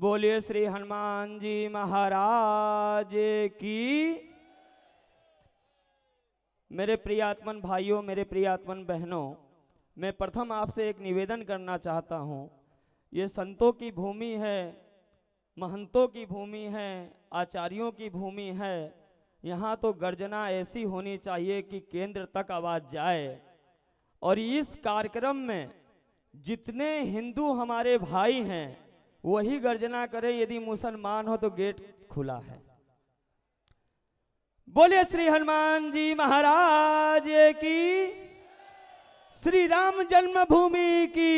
बोलिए श्री हनुमान जी महाराज की। मेरे प्रियात्मन भाइयों, मेरे प्रियात्मन बहनों, मैं प्रथम आपसे एक निवेदन करना चाहता हूँ। ये संतों की भूमि है, महंतों की भूमि है, आचार्यों की भूमि है। यहाँ तो गर्जना ऐसी होनी चाहिए कि केंद्र तक आवाज़ जाए। और इस कार्यक्रम में जितने हिंदू हमारे भाई हैं वही गर्जना करें, यदि मुसलमान हो तो गेट खुला है। बोले श्री हनुमान जी महाराज की। श्री राम जन्मभूमि की,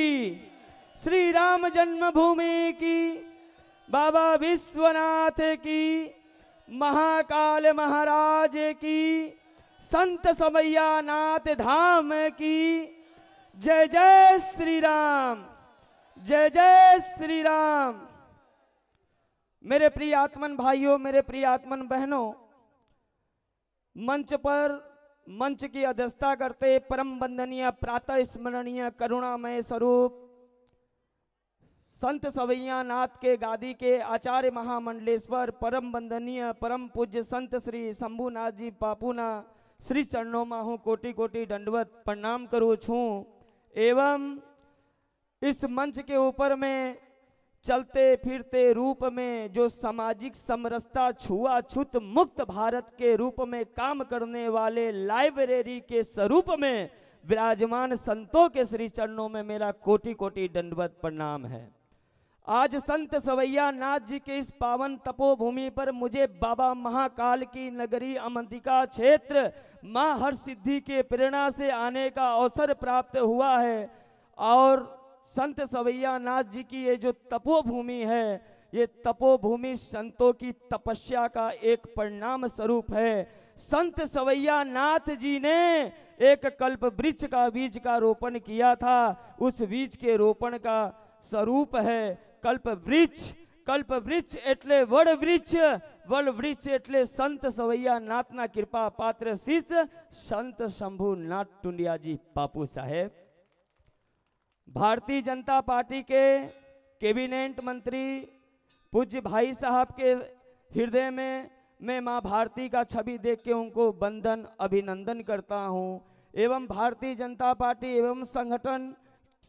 श्री राम जन्मभूमि की, बाबा विश्वनाथ की, महाकाल महाराज की, संत सवैया नाथ धाम की। जय जय श्री राम, जय जय श्री राम। मेरे प्रिय आत्मन भाइयों, मेरे प्रिय आत्मन बहनों, मंच पर मंच की अध्यक्षता करते परम वंदनीय प्रातः स्मरणीय करुणामय स्वरूप संत सवैया नाथ के गादी के आचार्य महामंडलेश्वर परम वंदनीय परम पूज्य संत श्री शंभुनाथ जी बापूना श्री चरणों में हूँ कोटि कोटि दंडवत प्रणाम करूँ छूँ। एवं इस मंच के ऊपर में चलते फिरते रूप में जो सामाजिक समरसता छुआछूत मुक्त भारत के रूप में काम करने वाले लाइब्रेरी के स्वरूप में विराजमान संतों के श्री चरणों में मेरा कोटि कोटि दंडवत प्रणाम है। आज संत सवैया नाथ जी के इस पावन तपोभूमि पर मुझे बाबा महाकाल की नगरी अमंतिका क्षेत्र मां हर सिद्धि के प्रेरणा से आने का अवसर प्राप्त हुआ है। और संत सवैया नाथ जी की ये जो तपोभूमि है, ये तपोभूमि संतों की तपस्या का एक परिणाम स्वरूप है। संत सवैया नाथ जी ने एक कल्प वृक्ष का बीज का रोपण किया था, उस बीज के रोपण का स्वरूप है कल्प वृक्ष। कल्प वृक्ष एटले वड वृक्ष, वड वृक्ष एटले संत सवैया नाथना कृपा पात्र शिष्य संत शंभुनाथ टुंडिया जी बापू साहेब। भारतीय जनता पार्टी के कैबिनेट मंत्री पूज्य भाई साहब के हृदय में मैं मां भारती का छवि देख के उनको वंदन अभिनंदन करता हूं। एवं भारतीय जनता पार्टी एवं संगठन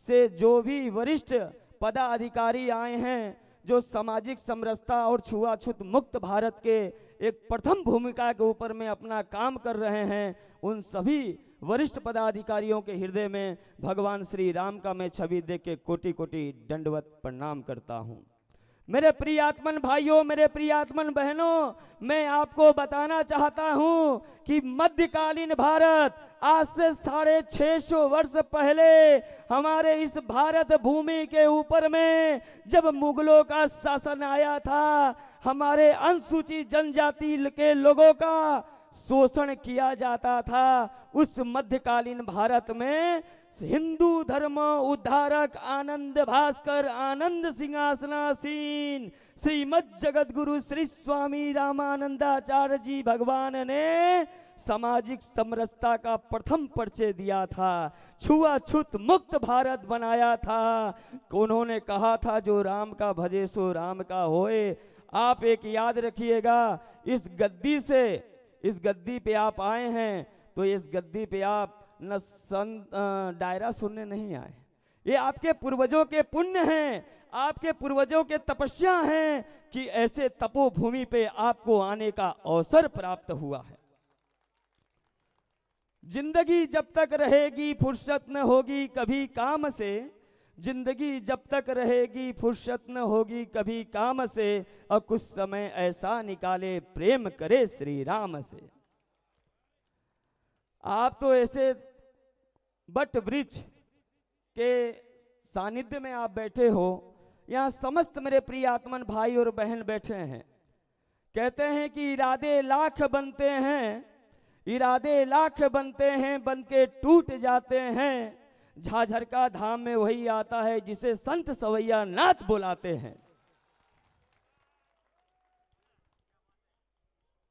से जो भी वरिष्ठ पदाधिकारी आए हैं, जो सामाजिक समरसता और छुआछूत मुक्त भारत के एक प्रथम भूमिका के ऊपर में अपना काम कर रहे हैं, उन सभी वरिष्ठ पदाधिकारियों के हृदय में भगवान श्री राम का मैं छवि देख के कोटि कोटि दंडवत प्रणाम करता हूं। मेरे प्रियात्मन भाइयों, मेरे प्रियात्मन बहनों, मैं आपको बताना चाहता हूं कि मध्यकालीन भारत आज से 650 वर्ष पहले हमारे इस भारत भूमि के ऊपर में जब मुगलों का शासन आया था, हमारे अनुसूचित जनजाति के लोगों का शोषण किया जाता था। उस मध्यकालीन भारत में हिंदू धर्म उद्धारक आनंद भास्कर आनंद सिंहासनासीन श्रीमद जगत गुरु श्री स्वामी रामानंदाचार्य जी भगवान ने सामाजिक समरसता का प्रथम परिचय दिया था, छुआछूत मुक्त भारत बनाया था। उन्होंने कहा था जो राम का भजे सो राम का होए। आप एक याद रखिएगा, इस गद्दी पे आप आए हैं तो इस गद्दी पे आप न डायरा सुनने नहीं आए, ये आपके पूर्वजों के पुण्य हैं, आपके पूर्वजों के तपस्या हैं कि ऐसे तपोभूमि पे आपको आने का अवसर प्राप्त हुआ है। जिंदगी जब तक रहेगी फुर्सत न होगी कभी काम से, जिंदगी जब तक रहेगी फुर्सत न होगी कभी काम से, और कुछ समय ऐसा निकाले प्रेम करे श्री राम से। आप तो ऐसे बट वृक्ष के सानिध्य में आप बैठे हो, यहाँ समस्त मेरे प्रिय आत्मन भाई और बहन बैठे हैं। कहते हैं कि इरादे लाख बनते हैं, इरादे लाख बनते हैं, बन के टूट जाते हैं। झाझर का धाम में वही आता है जिसे संत सवैया नाथ बुलाते हैं।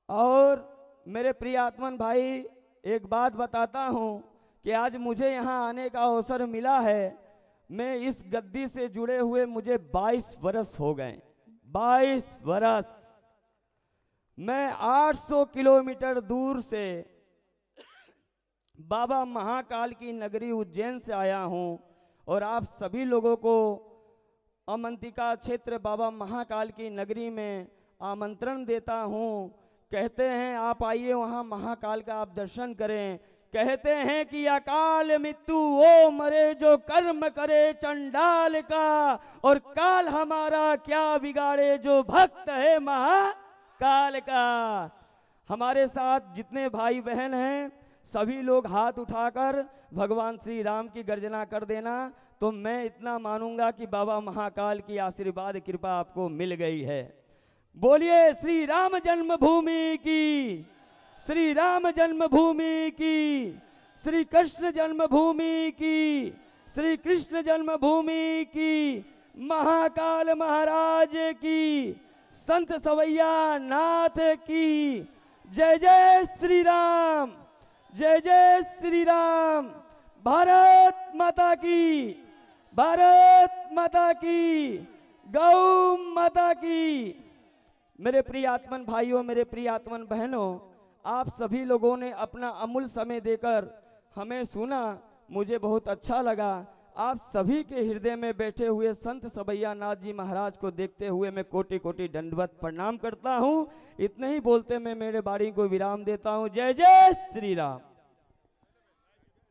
और मेरे प्रिय आत्मन भाई, एक बात बताता हूं कि आज मुझे यहां आने का अवसर मिला है। मैं इस गद्दी से जुड़े हुए मुझे 22 वर्ष हो गए। 22 वर्ष मैं 800 किलोमीटर दूर से बाबा महाकाल की नगरी उज्जैन से आया हूं और आप सभी लोगों को अमंतिका क्षेत्र बाबा महाकाल की नगरी में आमंत्रण देता हूं। कहते हैं आप आइए वहां महाकाल का आप दर्शन करें। कहते हैं कि अकाल मृत्यु वो मरे जो कर्म करे चंडाल का, और काल हमारा क्या बिगाड़े जो भक्त है महाकाल का। हमारे साथ जितने भाई बहन हैं सभी लोग हाथ उठाकर भगवान श्री राम की गर्जना कर देना, तो मैं इतना मानूंगा कि बाबा महाकाल की आशीर्वाद कृपा आपको मिल गई है। बोलिए श्री राम जन्मभूमि की, श्री राम जन्मभूमि की, श्री कृष्ण जन्मभूमि की, श्री कृष्ण जन्मभूमि की, महाकाल महाराज की, संत सवैया नाथ की। जय जय श्री राम, जय जय श्री राम। भारत माता की, भारत माता की, गौ माता की। मेरे प्रिय आत्मन भाइयों, मेरे प्रिय आत्मन बहनों, आप सभी लोगों ने अपना अमूल्य समय देकर हमें सुना, मुझे बहुत अच्छा लगा। आप सभी के हृदय में बैठे हुए संत सवैया नाथ जी महाराज को देखते हुए मैं कोटि कोटि दंडवत प्रणाम करता हूं। इतने ही बोलते मैं मेरे बाणी को विराम देता हूं। जय जय श्री राम।